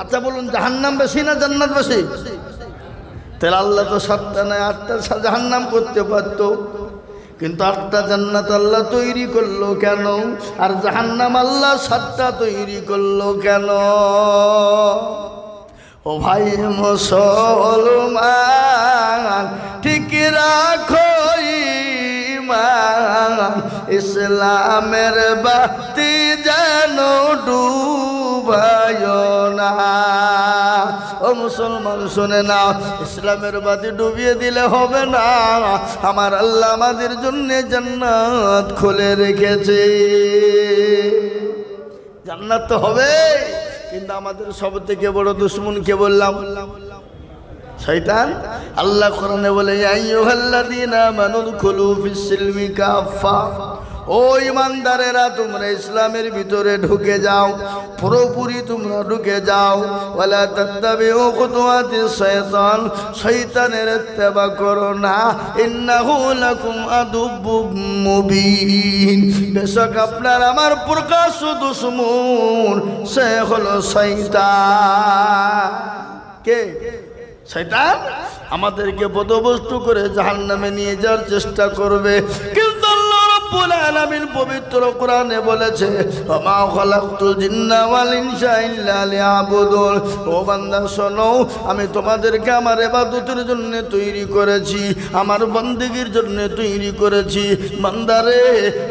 আচ্ছা বলুন, জাহান্নাম বেশি না জান্নাত বেশি? তাহলে আল্লাহ তো 7টা নয় 8টা জাহান্নাম করতে পারত, কিন্তু 8টা জান্নাত আল্লাহ তৈরি করলো কেন? আর জাহান্নাম আল্লাহ 7টা তৈরি করলো কেন? ও ভাই মুসলমান, ঠিক রাখো ঈমান, ইসলামের বাতি যেন ডুবায় না। ও মুসলমান শুনে না, ইসলামের বাতি ডুবিয়ে দিলে হবে না। আমার আল্লাহ আমাদের জন্য জান্নাত খুলে রেখেছে। জান্নাত তো হবে, কিন্তু আমাদের সবথেকে বড় দুশমন কে বললাম? শয়তান। আল্লাহ কোরআনে বলে, ইয়া আইয়ুহাল্লাযীনা আমানু দুখুলু ফিস-সিলমি কাফা, ও ইমানদারেরা তোমরা ইসলামের ভিতরে ঢুকে যাও, পুরোপুরি তোমরা ঢুকে যাও। ওয়ালা তাত্তাবিউ খুতুওয়াতিশ শাইতান, শয়তানের ইত্তেবা করো না। ইন্নাহু লাকুম আদুব্বুম মুবিন, বেশক আপনার আমার প্রকাশ্য দুশমন সে হলো শয়তান। কে? শয়তান। আমাদেরকে বদবস্তু করে জাহান্নামে নিয়ে যাওয়ার চেষ্টা করবে, কিন্তু আল্লাহ রাব্বুল আলামিন পবিত্র কোরআনে বলেছে, ওমা খালাকতুল জিন্না ওয়াল ইনসা ইল্লা লিয়াবুদুন। ও বান্দা শোনো, আমি তোমাদেরকে আমার ইবাদতের জন্য তৈরি করেছি, আমার বন্দেগীর জন্য তৈরি করেছি। বান্দারে,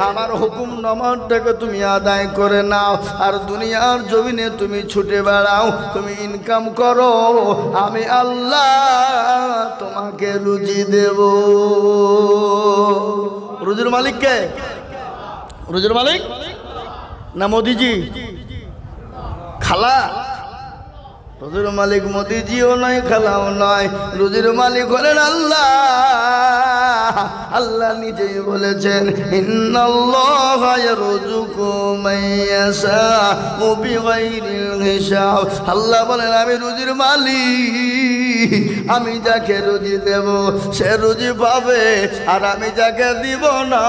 আমার হুকুম নামাজটাকে তুমি আদায় করে নাও, আর দুনিয়ার জমিনে তুমি ছুটে বেড়াও, তুমি ইনকাম করো, আমি আল্লাহ তোমাকে রুজি দেব। রুজির মালিক কে? রুজির মালিক না মোদিজি? খালা? রুজির মালিক মোদিজিও নয়, খালাও নয়, রুজির মালিক হলেন আল্লাহ। আল্লাহ নিজেই বলেছেন, ইন্নাল্লাহা ইয়ারযুকু মান ইয়াশাউ বিগাইরিল হিসাব। আল্লাহ বলেন, আমি রুজির মালিক, আমি যাকে রুজি দেব সে রুজি পাবে, আর আমি যাকে দিব না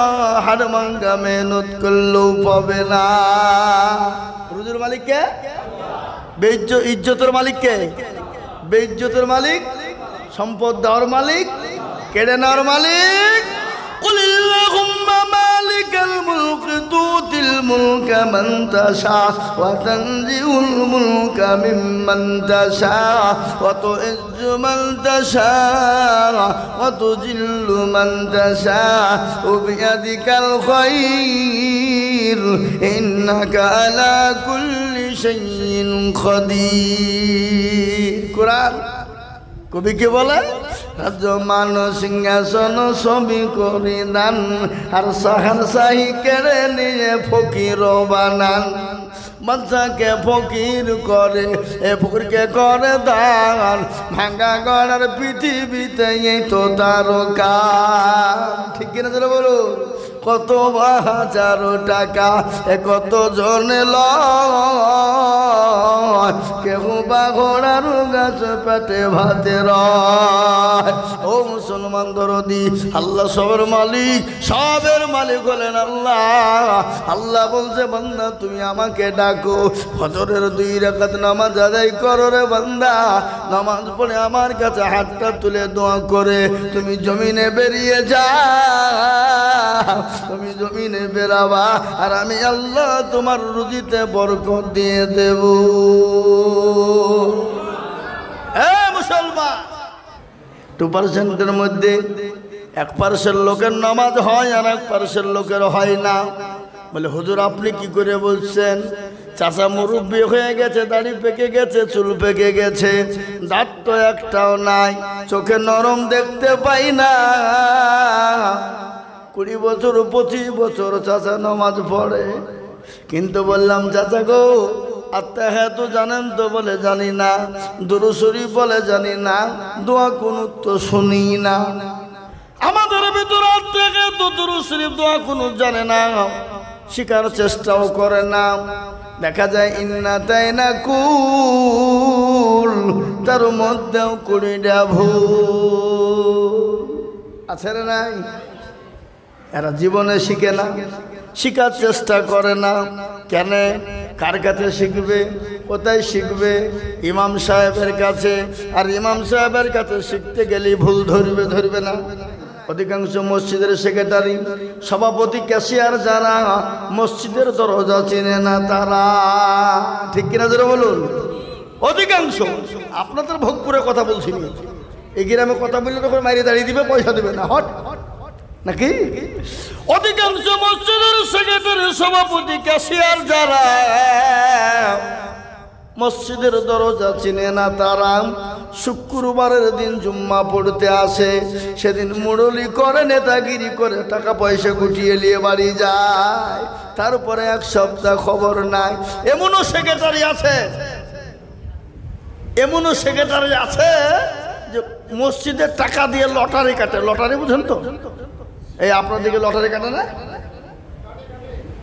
হাড় ভাঙা মেহনত করলেও পাবে না। রুজির মালিক কে? ইজ্জতের মালিক কে? বেইজ্জতের মালিক, সম্পদ দেওয়ার মালিক, কেড়ে নেওয়ার মালিক। কুলিল্লাহুম্মা মালিকাল মুলকি তুতিল মুলকা মান তাশা ওয়া তানজিউল মুলকা মিম্মান তাশা ওয়া তুইজ্জু মান তাশা ওয়া তুজিল্লু মান তাশা ওয়া বিয়াদিকাল খায়র ইন্নাকা আলা কুল্লি শাইইন কাদির। কুরআন কবি কে বলে, রাজমান সিংহাসন সবই করি দান, আর সাহার শাহী কেড়ে নিয়ে ফকির বানান। বাচ্চাকে ফকির করে, এ ফকিরকে করে দান, ভাঙ্গা গড়ার পৃথিবীতে এই তো তার কাজ। ঠিক কিনা চলে বলো? কত হাজারো টাকা এ কত জনে লয়, কেহ বা ঘোড়ার গাছ পেটে ভাতে রয়। ও মুসলমান দরদি, আল্লাহ সবের মালিক, সবের মালিক হলেন আল্লাহ। আল্লাহ বলছে, বান্দা তুমি আমাকে ডাকো, ফজরের 2 রাকাত নামাজ আদায় করো রে বান্দা। নামাজ পড়ে আমার কাছে হাতটা তুলে দোয়া করে তুমি জমিনে বেরিয়ে যাও, তুমি জমিনে বেরাবা, আর আমি আল্লাহ তোমার রুজিতে বরকত দিয়ে দেব। মুসলমান, 2% মধ্যে 1% লোকের নামাজ হয় আর 1% লোকের হয় না। বলে, হুজুর আপনি কি করে বলছেন? চাচা মুরব্বী হয়ে গেছে, দাড়ি পেকে গেছে, চুল পেকে গেছে, দাঁত তো একটাও নাই, চোখে নরম দেখতে পাই না। 20 বছর 25 বছর চাচা নামাজ পড়ে, কিন্তু বললাম, চাচা গো আত্মাহাত জানেন তো? বলে জানি না। দুরূদ শরীফ বলে জানি না। দোয়া কোন তো শুনি না। আমাদের ভিতরে আত্মাহাত দুরূদ শরীফ দোয়া কোন জানে না, শিকার চেষ্টাও করে না। দেখা যায় ইন্না তাইনা কুল, তার মধ্যেও 20টা ভুল আছে রে নাই? এরা জীবনে শিখে না, শিখার চেষ্টা করে না। কেন? কার কাছে শিখবে? কোথায় শিখবে? ইমাম সাহেবের কাছে। আর ইমাম সাহেবের কাছে শিখতে গেলে ভুল ধরবে না? অধিকাংশ মসজিদের সেক্রেটারি, সভাপতি, ক্যাশিয়ার যারা মসজিদের দরজা চিনে না তারা, ঠিক কিনা জোরে বলুন? অধিকাংশ। আপনাদের ভোগপুরে কথা বলছি, এই গ্রামে কথা বললে তখন মাইরে দাঁড়িয়ে দিবে, পয়সা দেবে না, হট নাকি? অধিকাংশ মসজিদের সেক্রেটারি, সভাপতি, ক্যাশিয়ার যারা মসজিদের দরজা চিনে না তারা শুক্রবারের দিন জুম্মা পড়তে আসে, সেদিন মুরলি করে, নেতাগিরি করে, টাকা পয়সা গুটিয়ে নিয়ে বাড়ি যায়। তারপরে এক সপ্তাহ খবর নাই। এমনও সেক্রেটারি আছে যে মসজিদের টাকা দিয়ে লটারি কাটে। লটারি বুঝেন তো? এই আপনার দিকে লটারি কাটে না?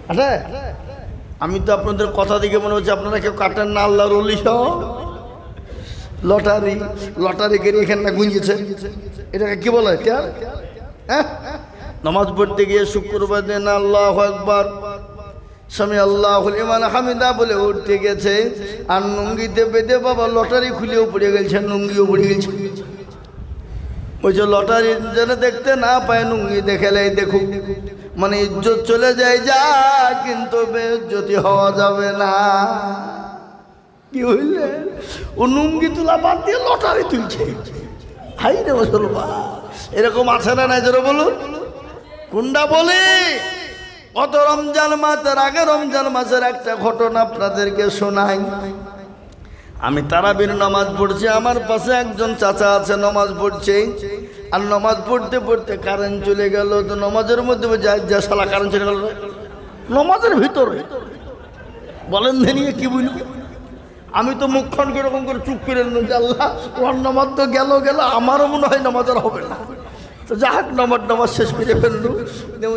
আচ্ছা, আমি তো আপনাদের কথা দিকে মনে হচ্ছে আপনারা কেউ কাটেন না। আল্লাহর ওলি সহ লটারি করে এখানে না গুঞ্জেছে, এটাকে কি বলে? হ্যাঁ, নামাজ পড়তে গিয়ে শুক্রবার দিন আল্লাহু আকবার, সামি আল্লাহু লিমান হামিদা বলে উঠতে গেছে, আর নুঙ্গিতে বেঁধে বাবা লটারি খুলেও পড়ে গেছে, নুঙ্গিও পড়ে গেছে। ওই যে লটারি যেন দেখতে না পায়, নুঙ্গি দেখালেই দেখুক, মানে ইজ্জত চলে যায় যা, কিন্তু বেইজ্জতি হওয়া যাবে না। কি হইলে ও নুঙ্গি তোলা বাদ দিয়ে লটারি তুলছে? হাই রে মুসলমান, এরকম আছে না নাই জোরে বলুন? কোনটা বলি? গত রমজান মাসের আগে রমজান মাসের একটা ঘটনা আপনাদেরকে শোনাই। আমি তারাবির নামাজ পড়ছি, আমার পাশে একজন চাচা আছে, নামাজ পড়ছে। আর নামাজ পড়তে পড়তে কারেন্ট চলে গেল। তো নামাজের মধ্যে যা শালা কারেন্ট চলে গেল নামাজের ভিতরে, বলেন নিয়ে কি বুঝলি? আমি তো মুখখান এরকম করে চুপ করে নিলাম যে আল্লাহ, ওর নামাজ তো গেল, আমারও মনে হয় নামাজ আর হবে না। তো যা হোক নামাজ শেষ করে ফেললু।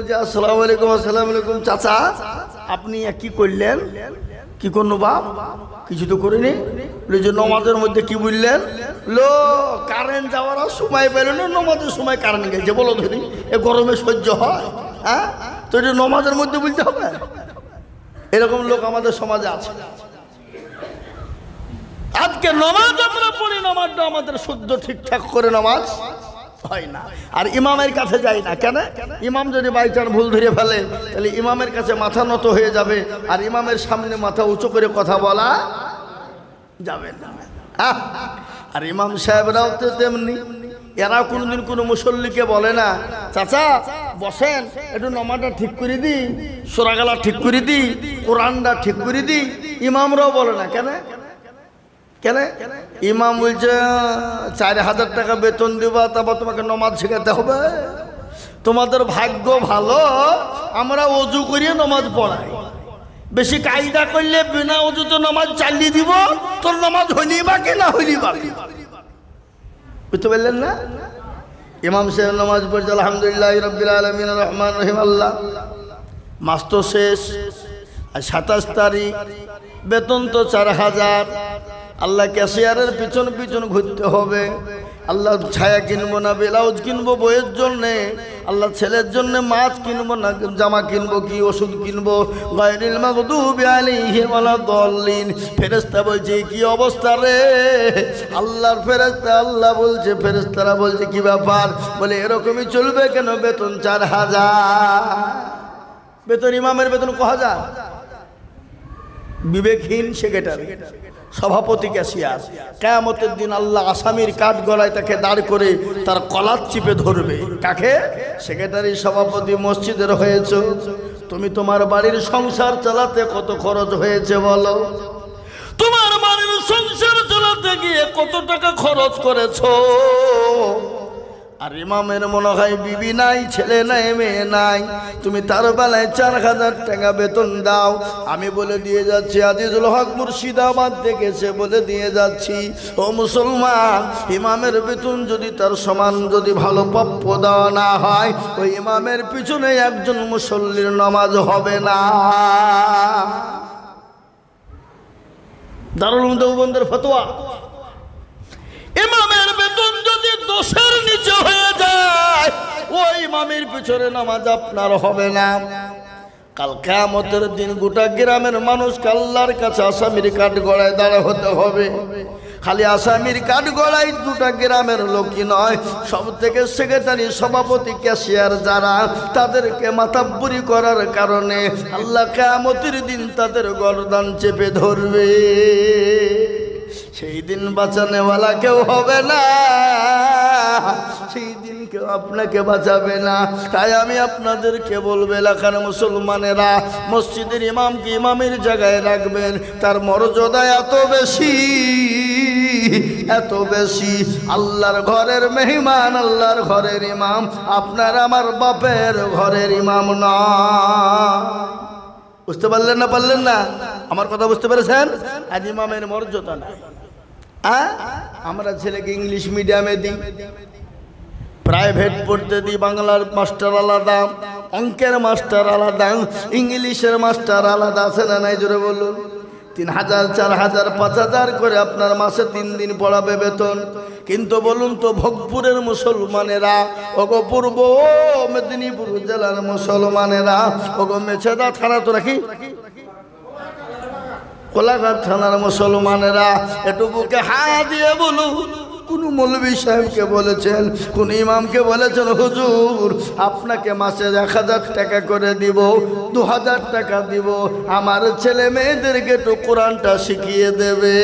যে আসসালামু আলাইকুম। আসসালামু আলাইকুম। চাচা, আপনি কি করলেন? কি করলো বাপ? কিছু তো করিনি। যে নমাজের মধ্যে কি বুঝলেন? কারেন্ট যাওয়ার সময় পেল না, নমাজের সময় কারেন্ট গেছে। বলো ধরি, এ গরমে সহ্য হয়? হ্যাঁ, তো এটা নমাজের মধ্যে বুঝতে হবে। এরকম লোক আমাদের সমাজে আছে। আজকে নমাজ আমরা পড়ি, নামাজটা আমাদের শুদ্ধ ঠিকঠাক করে নামাজ হয় না। আর ইমামের কাছে যাই না কেন? ইমাম যদি বাইচান ভুল ধরে ফেলে, তাহলে ইমামের কাছে মাথা নত হয়ে যাবে, আর ইমামের সামনে মাথা উঁচু করে কথা বলা যাবে না। আর ইমাম সাহেবরাও তো তেমনি, এরা কোনোদিন কোনো মুসল্লিকে বলে না, চাচা বসেন, একটু নামাজটা ঠিক করে দিই, সূরা ঠিক করে দিই, কোরআনটা ঠিক করে দিই। ইমামরাও বলে না কেন? ইমাম বলছে 4000 টাকা বেতন দিবা, তারপর তোমাকে নামাজ শেখাতে হবে। তোমাদের ভাগ্য ভালো, আমরা ওযু করিয়ে নামাজ পড়াই। বেশি কায়দা করলে বিনা ওযুতে নামাজ চালিয়ে দিব, তোর নামাজ হইলি বাকি না হইলি বাকি। বুঝতে পারলেন না? ইমাম সাহেব নামাজ পড়ছে, আলহামদুলিল্লাহ রাব্বিল আলামিন রহমান রহিম। আল্লাহ, মাস তো শেষ, আর 27 তারিখ, বেতন তো 4000। আল্লাহ, ক্যাশিয়ারের পিছন পিছন ঘুরতে হবে। আল্লাহ, ছায়া কিনবো না, ব্লাউজ কিনবো বইয়ের জন্যে। আল্লাহ, ছেলের জন্য মাছ কিনবো না, জামা কিনবো, কি ওষুধ কিনবো। গায়রিল মাগদুবি আলাইহিম ওয়ালাদ-দাল্লিন। ফেরেশতা বলছে কি অবস্থা রে? আল্লাহর ফেরেশতা, আল্লাহ বলছে, ফেরেশতারা বলছে কি ব্যাপার? বলে এরকমই চলবে কেন? বেতন 4000। বেতন ইমামের বেতন 1000। বিবেকহীন সেক্রেটারি, সভাপতি, ক্যাশিয়ার। কিয়ামতের দিন আল্লাহ আসামির কাঠ গলায় তাকে দাঁড় করে তার কলার চিপে ধরবে। কাকে? সেক্রেটারি, সভাপতি মসজিদের হয়েছে। তুমি তোমার বাড়ির সংসার চালাতে কত খরচ হয়েছে বলো? তোমার বাড়ির সংসার চালাতে গিয়ে কত টাকা খরচ করেছো? আর ইমামের মনে হয় বিবি নাই, ছেলে নাই, মেয়ে নাই, তুমি তার বেলায় 4000 টাকা বেতন দাও। আমি বলে দিয়ে যাচ্ছি, আজিজুল হক মুর্শিদাবাদ থেকে সে বলে দিয়ে যাচ্ছি, ও মুসলমান, ইমামের বেতন যদি তার সমান যদি ভালো প্রাপ্য দেওয়া না হয়, ওই ইমামের পিছনে একজন মুসল্লির নামাজ হবে না। দারুল উলুম দেওবন্দের ফতোয়া। ইমামের বেতন যদি 10-এর নিচে হয়ে যায়, ওই ইমামের পিছনে নামাজ আপনার হবে না। কাল কিয়ামতের দিন গোটা গ্রামের মানুষ আল্লাহর কাছে আসামির কাঠ গড়ায় দাঁড়া হতে হবে। খালি আসামির কাঠ গড়াই গোটা গ্রামের লোকই নয়, সব থেকে সেক্রেটারি, সভাপতি, ক্যাশিয়ার যারা, তাদেরকে মাতাব্বরি করার কারণে আল্লাহ কিয়ামতের দিন তাদের গর্দান চেপে ধরবে। সেই দিন বাঁচানেওয়ালা কেউ হবে না, সেই দিন কেউ আপনাকে বাঁচাবে না। তাই আমি আপনাদেরকে বলবো, এলাকার মুসলমানেরা মসজিদের ইমামকে ইমামের জায়গায় রাখবেন। তার মর্যাদা এত বেশি, এত বেশি। আল্লাহর ঘরের মেহমান, আল্লাহর ঘরের ইমাম, আপনার আমার বাপের ঘরের ইমাম না। বুঝতে পারলেন না? পারলেন না? আমার কথা বুঝতে পেরেছেন? আজ ইমামের মর্যাদা না। আমরা ছেলেকে ইংলিশ মিডিয়ামে দিই, প্রাইভেট পড়তে দিই, বাংলার মাস্টার আলাদা, অঙ্কের মাস্টার আলাদা, ইংলিশের মাস্টার আলাদা, আছে না নাই? জোরে বলুন। 3000, 4000, 5000 করে আপনার মাসে 3 দিন পড়াবে বেতন। কিন্তু বলুন তো, ভোগপুরের মুসলমানেরা, ওগো পূর্ব মেদিনীপুর জেলার মুসলমানেরা, ওগো মেছেদা থানা তো রাখি, কোলাঘাট থানার মুসলমানেরা, একটু বুকে হাত দিয়ে বলুন, কোন মৌলভী সাহেবকে বলেছেন, কোন ইমামকে বলেছেন, হুজুর আপনাকে মাসে 1000 টাকা করে দিব, 2000 টাকা দিব, আমার ছেলে মেয়েদেরকে একটু কোরআনটা শিখিয়ে দেবে?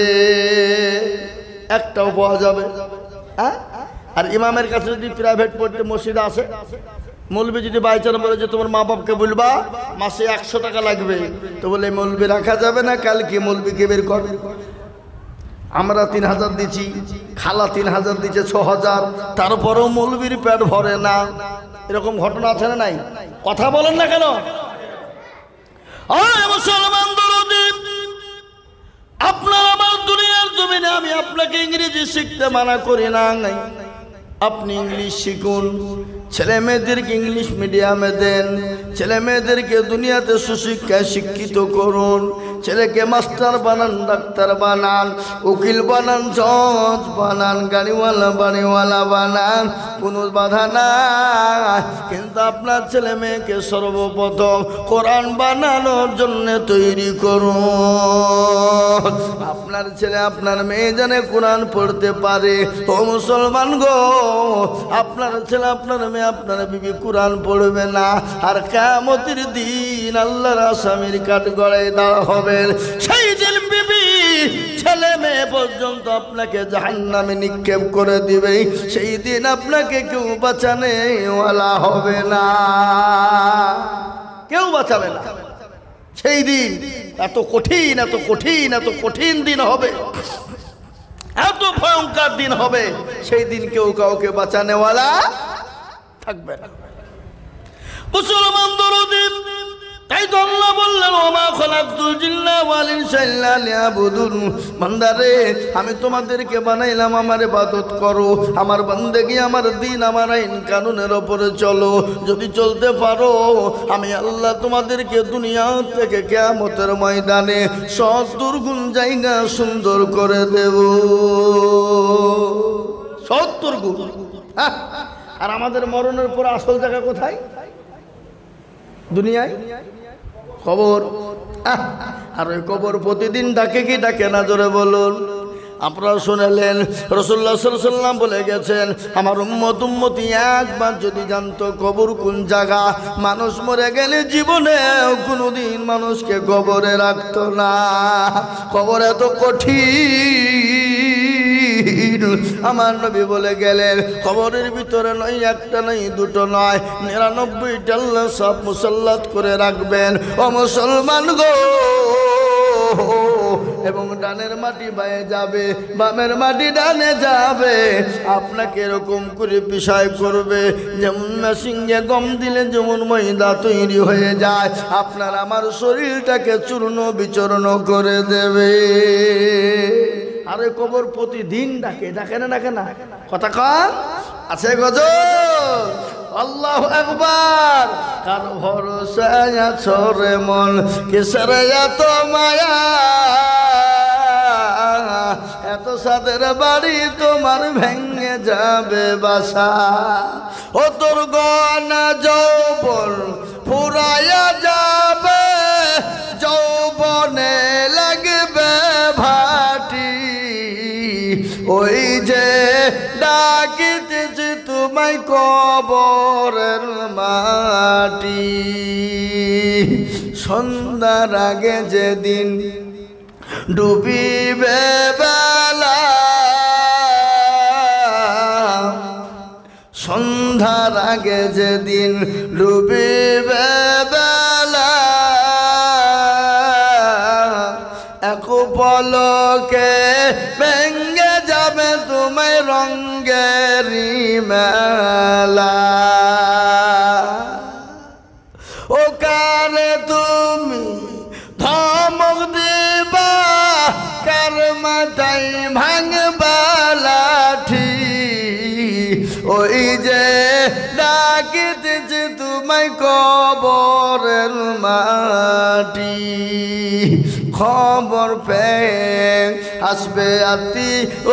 একটাও পাওয়া যাবে? আর ইমামের কাছে যদি প্রাইভেট পড়তে মসজিদ আছে, মৌলবি যদি বাইচার বলে যে তোমার মা বাপকে বলবা মাসে 100 টাকা লাগবে, তো বলে মৌলবি রাখা যাবে না, কালকে মৌলবিকে বের কর। আমরা 3000 দিচ্ছি, খালা 3000 দিচ্ছে, 6000, তারপরেও মৌলবির পেট ভরে না। এরকম ঘটনা আছে না নাই? কথা বলেন না কেন? মুসলমান দরদি, আপনার আমার দুনিয়ার জমিনে আমি আপনাকে ইংরেজি শিখতে মানা করি না, আপনি ইংলিশ শিখুন, ছেলে মেয়েদেরকে ইংলিশ মিডিয়ামে দেন, ছেলে মেয়েদেরকে দুনিয়াতে সুশিক্ষায় শিক্ষিত করুন, ছেলেকে মাস্টার বানান, ডাক্তার বানান, উকিল বানান, জজ বানান, গাড়িওয়ালা বাড়িওয়ালা বানান, কোনো বাধা নাই। কিন্তু আপনার ছেলে মেয়েকে সর্বপ্রথম কোরআন বানানোর জন্য তৈরি করুন। আপনার ছেলে আপনার মেয়ে যেন কোরআন পড়তে পারে। ও মুসলমান গো, আপনার ছেলে আপনার মেয়ে আপনার বিবি কোরআন পড়বে না, আর কিয়ামতের দিন আল্লাহর আসামির কাঠ গড়ায় দাঁড়া হবেন। সেই দিন বিবি ছেলে মেয়ে পর্যন্ত আপনাকে জাহান্নামে নিক্ষেপ করে দিবে। সেই দিন আপনাকে কেউ বাঁচানে ওয়ালা হবে না, কেউ বাঁচাবে না। সেই দিন এত কঠিন, এত কঠিন, এত কঠিন দিন হবে, এত ভয়ঙ্কর দিন হবে, সেই দিন কেউ কাউকে বাঁচানেওয়ালা থাকবে না। মুসলমান দরদি, তাই তো আল্লাহ বললেন, ওমা খলাকতুল জিন্না ওয়াল ইনসা ইল্লা লিয়াবুদুন। বান্দারে, আমি তোমাদেরকে বানাইলাম আমার ইবাদত করো, আমার বান্দেগি, আমার দিন, আমার আইন কানুনের উপরে চলো। যদি চলতে পারো, আমি আল্লাহ তোমাদেরকে দুনিয়া থেকে কিয়ামতের ময়দানে 70 গুণ জায়গা সুন্দর করে দেব। 70 গুণ। আর আমাদের মরণের পর আসল জায়গা কোথায়? দুনিয়ায় কবর। আর ওই কবর প্রতিদিন ডাকে কি ডাকে না? জোরে বলুন। আপনারা শুনলেন, রাসূলুল্লাহ সাল্লাল্লাহু আলাইহি ওয়াসাল্লাম বলে গেছেন, আমার উম্মতি একবার যদি জানতো কবর কোন জায়গা, মানুষ মরে গেলে জীবনে কোনোদিন মানুষকে কবরে রাখতো না। কবর এত কঠিন। আমার নবী বলে গেলেন, কবরের ভিতরে নয় একটা নয় দুটো নয়, 99টা আল্লাহ সব মুসাল্লাত করে রাখবেন। ও মুসলমান গো, এবং ডানের মাটি বায়ে যাবে, বামের মাটি ডানে যাবে। আপনাকে এরকম করে পিছায় করবে, যেমন মেশিনে গম দিলে যেমন ময়দা তৈরি হয়ে যায়, আপনার আমার শরীরটাকে চূর্ণ বিচূর্ণ করে দেবে। আরে কবর প্রতিদিন ডাকে, ডাকে না? ডাকে না? কথা কন আছে গজল। আল্লাহু আকবার। কার ভরসায় আছো রে মন, কিসের এত মায়া, এত সাদের বাড়ি তোমার ভেঙে যাবে বাসা। ও তোর গনা যৌবন ফুরায়া যাবে, ওই যে ডাকিতেছি তোমায় কবরের মাটি সন্ধ্যার আগে যেদিন ডুবিবে বেলা সন্ধ্যার আগে যেদিন ডুবিবে বেলা এক পলকে ভেঙ্গে যাবে তোমায় রঙ্গেরি মেলা ও কারে তুমি ধমক দিবা কার মাথায় ভাঙবা লাঠি ওই যে ডাকিতেছি তোমায় কবরের মাটি খবর পেয়ে আসবে আতি ও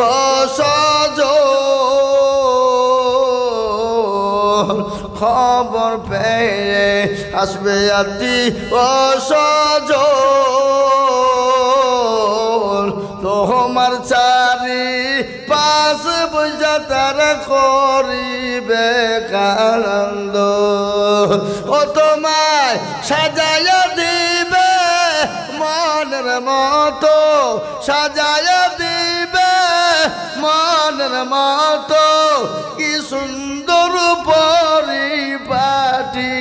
সজন খবর পেয়ে আসবে আতি ও সজন তোমার চারি পাশ বুঝা তারা করিবে কানন্দ ও তোমায় সাজাইয়া দিবে মনের মতো সাজাইয়া দিবে মনের মতো কি সুন্দর পরিপাটি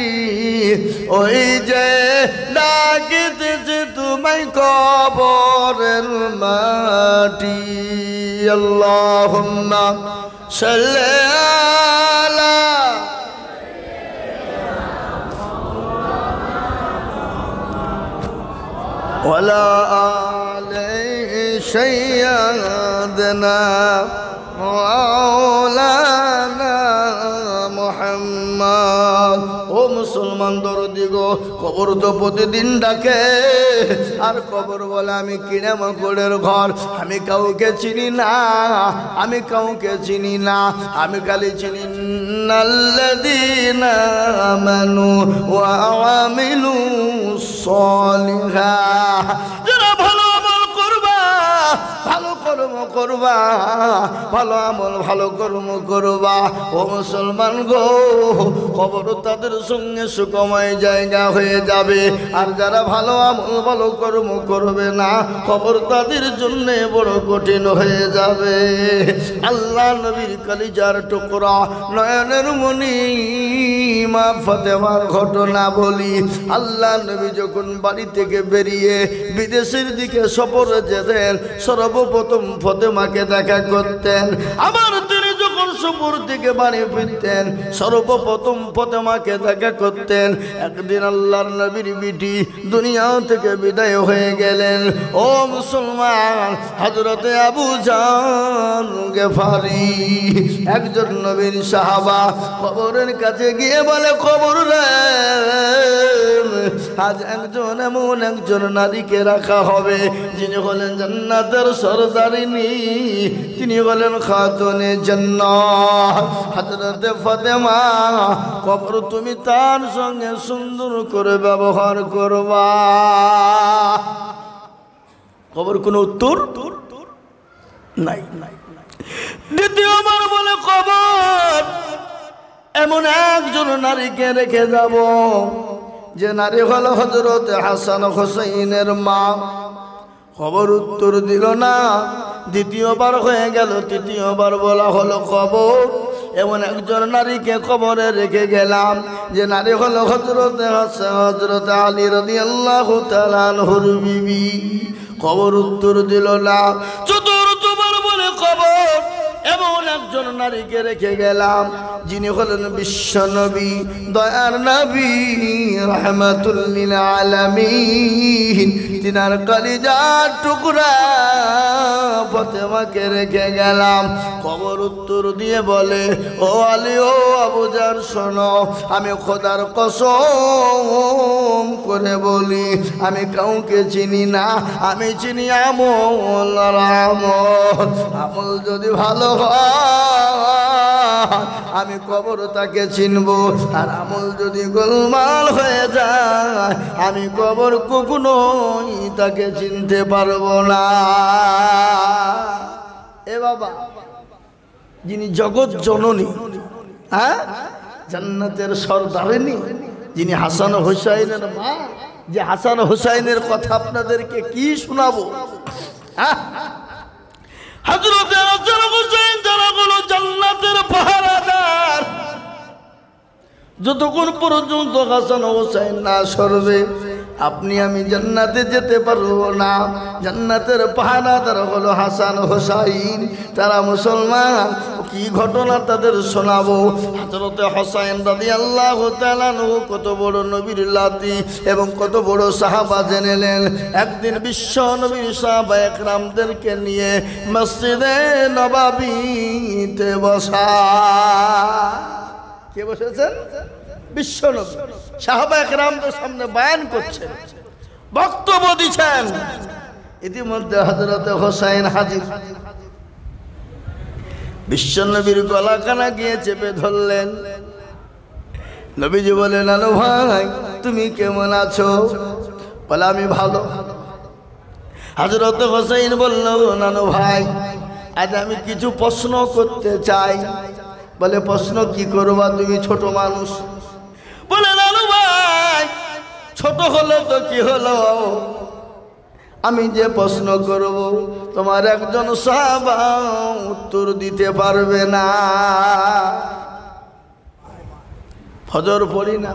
ওই যে ডাকিতেছি তোমায় কবরের মাটি আল্লাহুম্মা সাল্লি আলা ওয়ালা আলি সাইয়্যিদিনা মাওলানা মুহাম্মদ ও মুসলমান দরদি গো কবর তো প্রতিদিন ডাকে আর কবর বলে আমি কিনে মকড়ের ঘর আমি কাউকে চিনি না আমি কাউকে চিনি না আমি খালি চিনি আল্লাযীনা আমানু ওয়া আমিলুস সলিহাত যারা ভালো আমল করবা ভালো কর্ম করবা ভালো আমল ভালো কর্ম করবা ও মুসলমান গো কবর তাদের সঙ্গে সুখময় জায়গা হয়ে যাবে আর যারা ভালো আমল ভালো কর্ম করবে না কবর তাদের জন্য বড় কঠিন হয়ে যাবে আল্লাহ নবীর কলিজার টুকরা নয়নের মণি মা ফাতেমার ঘটনা বলি আল্লাহ নবী যখন বাড়ি থেকে বেরিয়ে বিদেশের দিকে সফরে যেতেন সর্বপ্রথম ফাতেমাকে দেখা করতেন আবার তিনি যখন সফর থেকে বাড়ি ফিরতেন সর্বপ্রথম ফাতেমাকে দেখা করতেন একদিন আল্লাহর নবীর বিটি দুনিয়া থেকে বিদায় হয়ে গেলেন ও মুসলমান হযরতে আবু জার গফারি একজন নবীর সাহাবা কবরের কাছে গিয়ে বলে কবর রে আজ একজন এমন একজন নারীকে রাখা হবে যিনি হলেন জান্নাতের সরদারিনী তিনি হলেন খাতুনে জান্নাত হযরতে ফাতেমা কবর তুমি তার সঙ্গে সুন্দর করে ব্যবহার করবা কবর কোনো উত্তর নাই দ্বিতীয়বার বলে কবর এমন একজন নারীকে রেখে যাব যে নারী হলো হযরতে হাসান হুসাইনের মা খবর উত্তর দিল না দ্বিতীয়বার হয়ে গেল তৃতীয়বার বলা হলো কবর এমন একজন নারীকে কবরে রেখে গেলাম যে নারী হলো হযরতে হাসান হযরতে আলী রাদিয়াল্লাহু তাআলা আনহুর বিবি খবর উত্তর দিল না চতুর্থবার বলে কবর এমন একজন নারীকে রেখে গেলাম যিনি হলেন বিশ্বনবী দয়ার নবী রাহমাতুল লিল আলামিন তিনার কলিজার টুকরা ফাতেমাকে রেখে গেলাম খবর উত্তর দিয়ে বলে ও আলী ও আবু জার শোনো আমি খোদার কসম করে বলি আমি কাউকে চিনি না আমি চিনি আমল আর আমল যদি ভালো আমি কবর তাকে চিনবো আর আমল যদি গোলমাল হয়ে যায় আমি কবর কখনোই তাকে চিনতে পারবো না এ বাবা, যিনি জগৎ জননী, হ্যাঁ, জান্নাতের সরদারিনী, যিনি হাসান হোসাইনের মা, যে হাসান হোসাইনের কথা আপনাদেরকে কি শোনাবো। হযরত হাসান হোসেন যারা হলো জান্নাতের পাহারাদার, যতক্ষণ পর্যন্ত হাসান হোসেন না সরবে আপনি আমি জান্নাতে যেতে পারবো না। জান্নাতের পাহারাদার হলো হাসান হোসাইন, তারা মুসলমান। কি ঘটনা তাদের শোনাবো। হযরত হোসেন রাদিয়াল্লাহু তাআলা আনহু কত বড় নবীর লাতি এবং কত বড় সাহাবা জেনেলেন। একদিন বিশ্ব নবীর সাহাবা একরামদেরকে নিয়ে মসজিদে নববীতে বসা। কে বসেছেন? বিশ্ব নবী সাহাবা একরামদের সামনে বয়ান করছেন, বক্তব্য দিচ্ছেন। ইতিমধ্যে হযরত হোসেন হাজির। বিশ্ব নবীর গলাখানা গিয়ে চেপে ধরলেন। নবীজি বলেন, নানু ভাই তুমি কেমন আছো? বলে আমি ভালো। হযরত হোসেন বলল, নানু ভাই আজ আমি কিছু প্রশ্ন করতে চাই। বলে প্রশ্ন কি করবা? তুমি ছোট মানুষ। বলে নানু ভাই ছোট হলো তো কি হলো, আমি যে প্রশ্ন করব তোমার একজন সাহাবা উত্তর দিতে পারবে না। ফজর পড়ি না,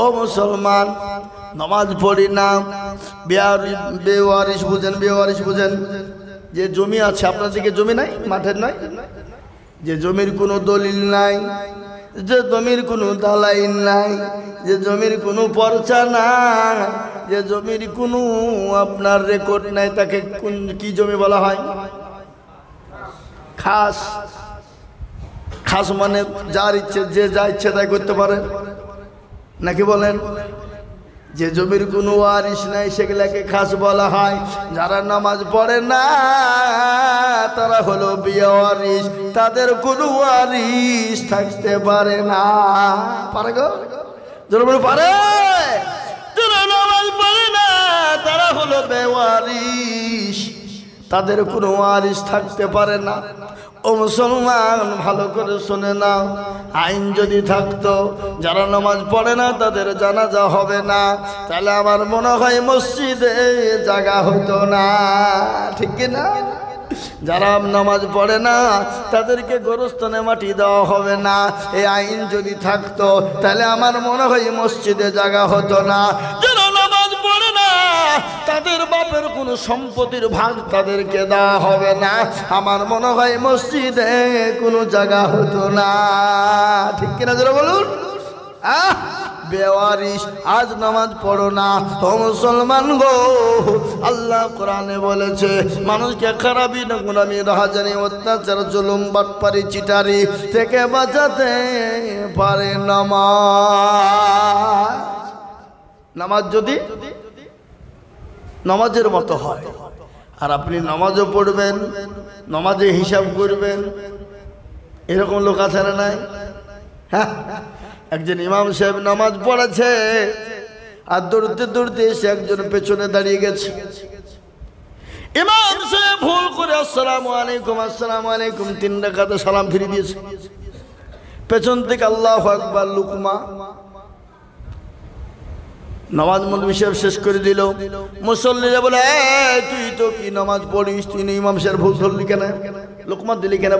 ও মুসলমান, নামাজ পড়ি না, বেওয়ারিশ বুঝেন? বেওয়ারিশ বুঝেন? যে জমি আছে, আপনার দিকে জমি নাই, মাঠের নাই, যে জমির কোনো দলিল নাই, যে জমির কোনো দালাইন নাই, যে জমির কোনো পর্চা নাই, যে জমির কোনো আপনার রেকর্ড নাই, তাকে কি জমি বলা হয়? খাস। খাস মানে যার ইচ্ছে যে যা ইচ্ছে তাই করতে পারে, নাকি বলেন? যে জমির কোনো ওয়ারিশ নাই সেগুলাকে খাস বলা হয়। যারা নামাজ পড়ে না তারা হলো বেওয়ারিশ, তাদের কোনো ওয়ারিশ থাকতে পারে না। পারে গো? যারা পারে, যারা নামাজ পড়ে না তারা হলো বেওয়ারিশ, তাদের কোনো ওয়ারিশ থাকতে পারে না। ও মুসলমান ভালো করে শুনে নাও, আইন যদি থাকতো যারা নামাজ পড়ে না তাদের জানাজা হবে না, তাহলে আমার মনে হয় মসজিদে জায়গা হতো না, ঠিক কিনা? যারা নামাজ পড়ে না তাদেরকে গোরস্থানে মাটি দেওয়া হবে না, এই আইন যদি থাকতো তাহলে আমার মনে হয় মসজিদে জায়গা হতো না। যারা নামাজ পড়ে না তাদের বাপের কোনো সম্পত্তির ভাগ তাদেরকে দেওয়া হবে না, আমার মনে হয় মসজিদে কোনো জায়গা হতো না, ঠিক কিনা যারা বলুন? বেওয়ারিশ আজ নামাজ পড়ো না। ও মুসলমান গো, আল্লাহ কোরআনে বলেছে মানুষকে খারাপি না গুনামি রাহাজানি অত্যাচার জুলুম বাটপারি চিটারি থেকে বাঁচাতে পারে নামাজ। নামাজ যদি নামাজের মতো হয় আর আপনি নামাজও পড়বেন, নামাজে হিসাব করবেন, এরকম লোক আছে না নাই? হ্যাঁ, একজন ইমাম সাহেব নামাজ পড়েছে আর দৌড়তে দৌড়তে এসে একজন পেছনে দাঁড়িয়ে গেছে। ইমাম সাহেব ভুল করে আসসালামু আলাইকুম আসসালামু আলাইকুম 3 রাকাতে সালাম ফিরিয়ে দিয়েছে। পেছন থেকে আল্লাহু আকবার লুকমা। নামাজ মৌলভী সাহেব শেষ করে দিল। মুসল্লিরা বলে, তুই তো কি নামাজ পড়িস, তুই ইমাম সাহেব ভুল ধরলি কেন, লোকমা দিলি কেন?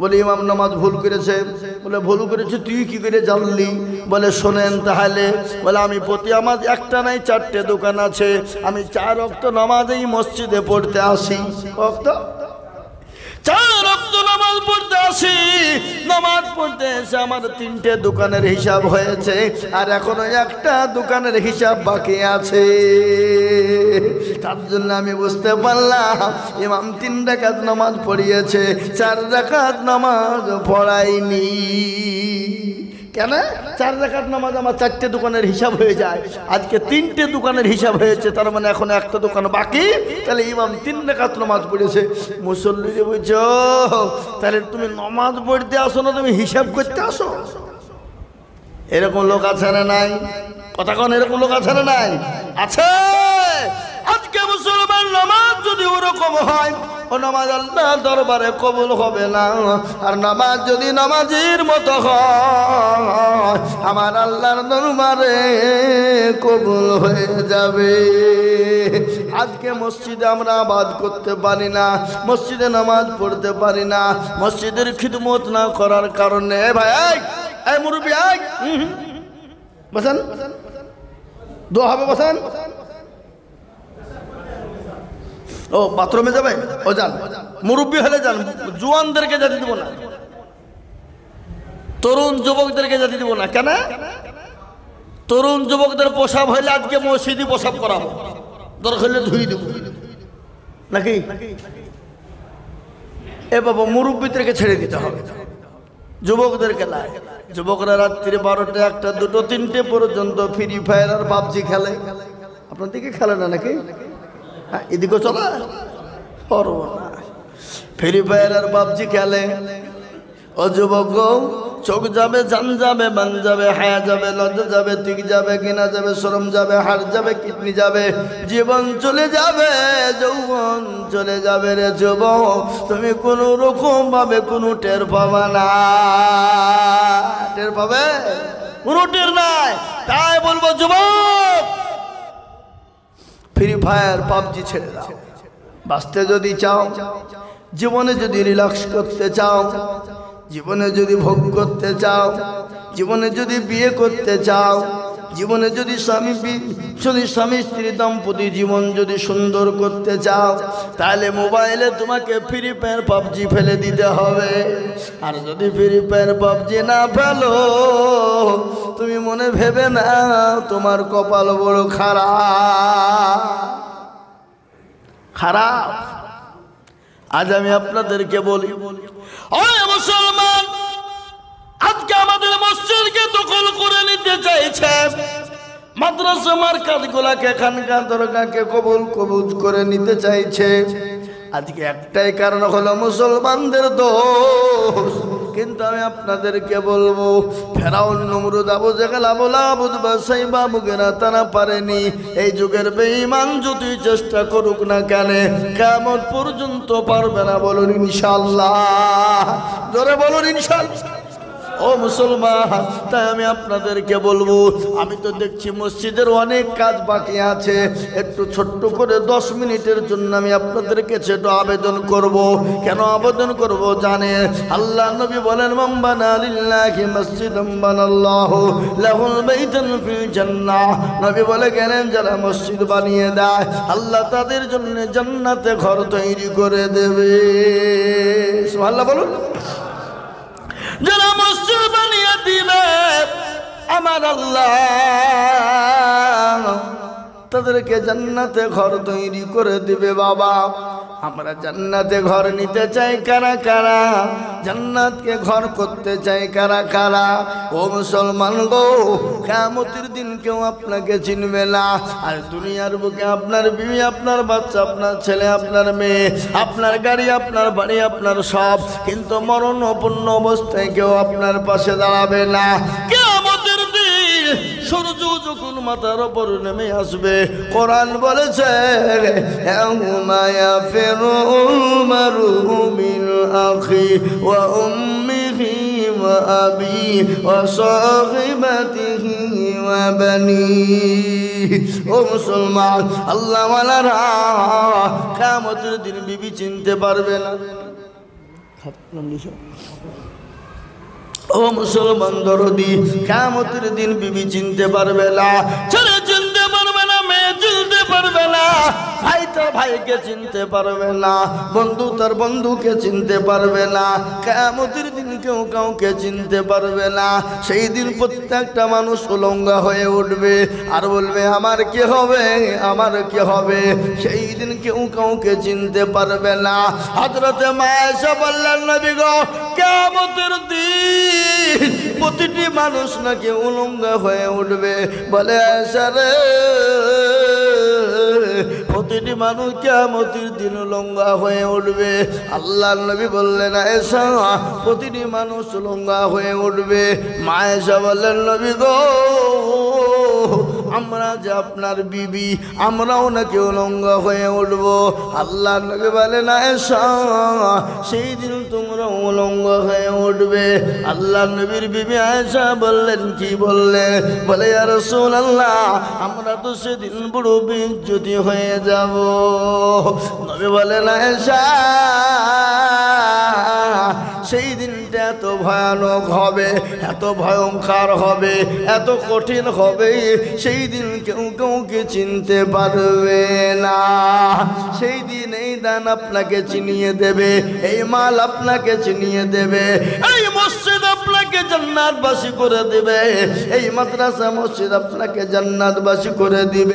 বলে ইমাম নামাজ ভুল করেছে। বলে ভুল করেছে তুই কি করে জানলি? বলে শোনেন তাহলে। বলে আমি প্রতি আমার একটা নাই 4টে দোকান আছে, আমি 4 ওয়াক্ত নামাজ এই মসজিদে পড়তে আসি। ওয়াক্ত 4 ওয়াক্ত নামাজ পড়তে আসি। নামাজ পড়তে এসে আমার 3টে দোকানের হিসাব হয়েছে আর এখনো একটা দোকানের হিসাব বাকি আছে। তার জন্য আমি বুঝতে পারলাম ইমাম 3 রাকাত নামাজ পড়িয়েছে, 4 রাকাত নামাজ পড়ায়নি। কেন? 4 রাকাত নামাজ আমার 4টে দোকানের হিসাব হয়ে যায়, আজকে 3টে দোকানের হিসাব হয়েছে, তার মানে এখন একটা দোকান বাকি, তাহলে ইমাম 3 রাকাত নামাজ পড়েছে। মুসল্লিরে বুঝছো, তাহলে তুমি নামাজ পড়তে আসো না, তুমি হিসাব করতে আসো। এরকম লোক আছে না নাই? কথা কোন এরকম লোক আছে না নাই? আছে। আজকে মুসলমান নামাজ যদি ওরকম হয় ও নামাজ আল্লাহ দরবারে কবুল হবে না। আর নামাজ যদি নামাজের মতো হয় আমার আল্লাহর দরবারে কবুল হয়ে যাবে। আজকে মসজিদে আমরা আবাদ করতে পারি না, মসজিদে নামাজ পড়তে পারি না, মসজিদের খিদমত না করার কারণে ভাই এই মুরব্বি বসেন, দোয়া হবে বসেন। ও বাথরুমে যাবে, ও যান, মুরব্বী হলে যান, জুয়ানদেরকে যেতে দিব না, তরুণ যুবকদেরকে যেতে দিব না। কেন? তরুণ যুবকদের পোশাক হইলে আজকে মসজিদে পোশাক করাবো, দরকার হলে ধুই দেব নাকি? এ বাবা মুরব্বীদেরকে ছেড়ে দিতে হবে, যুবকদেরকে লাই। যুবকরা রাত্রি 12টা 1টা 2টো 3টে পর্যন্ত ফ্রি ফায়ার আর পাবজি খেলে। আপনার দিকে খেলে না নাকি? হ্যাঁ, এদিকেও চলে ফ্রি ফায়ার আর পাবজি খেলে। ও যুবক, চোখ যাবে, জান যাবে, মান যাবে, হায়া যাবে, লজ্জা যাবে, তিক যাবে, কিনা যাবে, শরম যাবে, হাড় যাবে, কিডনি যাবে, জীবন চলে যাবে, যৌবন চলে যাবে রে যুবক। তুমি কোন রকম ভাবে কোনো টের পাবা না। টের পাবে? কোনো টের নাই। তাই বলবো যুবক, ফ্রি ফায়ার পাবজি ছেড়ে দাও। বাঁচতে যদি চাও, জীবনে যদি রিল্যাক্স করতে চাও, জীবনে যদি ভোগ করতে চাও, জীবনে যদি বিয়ে করতে চাও, জীবনে যদি স্বামী স্ত্রী দাম্পত্য জীবন যদি সুন্দর করতে চাও, তাহলে মোবাইলে তোমাকে ফ্রি ফায়ার পাবজি ফেলে দিতে হবে। আর যদি ফ্রি ফায়ার পাবজি না ফেলো, তুমি মনে ভেবে না তোমার কপাল বড় খারাপ খারাপ। আজ আমি আপনাদেরকে বলি, ও মুসলমান, আজকে আমাদের মসজিদকে দখল করে নিতে চাইছে, মাদ্রাসা মার্কাতগুলোকে, খানকা দরগাকে কবুল করে নিতে চাইছে। আজকে একটাই কারণ হলো মুসলমানদের দোষ। কিন্তু আমি আপনাদেরকে বলবো, ফেরাউন, নমরুদ, আবু জেহেল, আবু লাহাব, উতবা, সাইবা, মুগীরা তারা পারেনি। এই যুগের বেঈমান যতই চেষ্টা করুক না কেন, কিয়ামত পর্যন্ত পারবে না। বলুন ইনশাআল্লাহ, জোরে বলুন ইনশাআল্লাহ। ও মুসলমান, তাই আমি আপনাদেরকে বলবো, আমি তো দেখছি মসজিদের অনেক কাজ বাকি আছে। একটু ছোট্ট করে 10 মিনিটের জন্য আমি আপনাদেরকে ছোট আবেদন করব। কেন আবেদন করব জানে? আল্লাহ নবী বলেন, মান বানা লিল্লাহি মসজিদান বানাল্লাহু লাহুল বাইতান ফিল জান্নাহ। নবী বলে গেলেন, যারা মসজিদ বানিয়ে দেয় আল্লাহ তাদের জন্য জান্নাতে ঘর তৈরি করে দেবে। সুবহানাল্লাহ বলুন। যারা মসজিদ বানিয়ে দিবে আমার আল্লাহ তাদেরকে জান্নাতে ঘর তৈরি করে দিবে। বাবা, আমরা জান্নাতে ঘর নিতে চাই কারা কারা? জান্নাতকে ঘর করতে চাই কারা কারা? ও মুসলমান গো, কিয়ামতের দিন কেউ আপনাকে চিনবে না। আর দুনিয়ার বুকে আপনার বিবি, আপনার বাচ্চা, আপনার ছেলে, আপনার মেয়ে, আপনার গাড়ি, আপনার বাড়ি, আপনার সব, কিন্তু মরণাপন্ন অবস্থায় কেউ আপনার পাশে দাঁড়াবে না। কিয়ামতের দিন সূর্য যখন মাথার উপর নেমে আসবে, কোরআন বলেছে, ইয়াউমা ইয়াফিরুল মারউ মিন আখি ওয়া উম্মিহি ওয়া আবি ওয়া সাহিবাতিহি ওয়া বানিহি। ও মুসলমান, আল্লাহ ওয়ালারা কিয়ামতের দিন বিবি চিনতে পারবে না। ও মুসলমান দরদি, কিয়ামতের দিন বিবি চিনতে পারবে না, ছেলে চিনতে পারবে না, মেয়ে চিনতে পারবে না, ভাই তার ভাইকে চিনতে পারবে না, বন্ধু তার বন্ধুকে চিনতে পারবে না। কিয়ামতের দিন কেউ কাউকে চিনতে পারবে না। সেই দিন প্রত্যেকটা মানুষ উলঙ্গা হয়ে উঠবে আর বলবে, আমার কি হবে, আমার কি হবে। সেই দিন কেউ কাউকে চিনতে পারবে না। হযরতে মা আয়েশা বললেন, নবী গো, কিয়ামতের দিন প্রতিটি মানুষ নাকি উলঙ্গা হয়ে উঠবে। বলে, আয়েশা রে, প্রতিটি মানুষ কিয়ামতের দিন উলঙ্গা হয়ে উঠবে। আল্লাহর নবী বললেন, আয়েশা, প্রতিটি মানুষ উলঙ্গা হয়ে উঠবে। মা আয়েশা বললেন, নবী গো, আমরা যে আপনার বিবি আমরাও নাকি উলঙ্গ হয়ে উঠব। আল্লাহ নবী বলেন আয়েশা সেই দিন তোমরা উলঙ্গ হয়ে উঠবে। আল্লাহ নবীর বিবি আয়েশা বললেন কি বললে? বলে ইয়া রাসূলুল্লাহ আমরা তো সেদিন বড় বেইজ্জতি হয়ে যাব। নবী বলেন আয়েশা সেই দিনটা এত ভয়ানক হবে, এত ভয়ঙ্কর হবে, এত কঠিন হবে, সেই দিন কেউ কাউকে চিনতে পারবে না। সেই দিন এই দান আপনাকে চিনিয়ে দেবে, এই মাল আপনাকে চিনিয়ে দেবে, এই মসজিদ আপনাকে জান্নাতবাসী করে দেবে, এই মাদ্রাসা মসজিদ আপনাকে জান্নাতবাসী করে দিবে।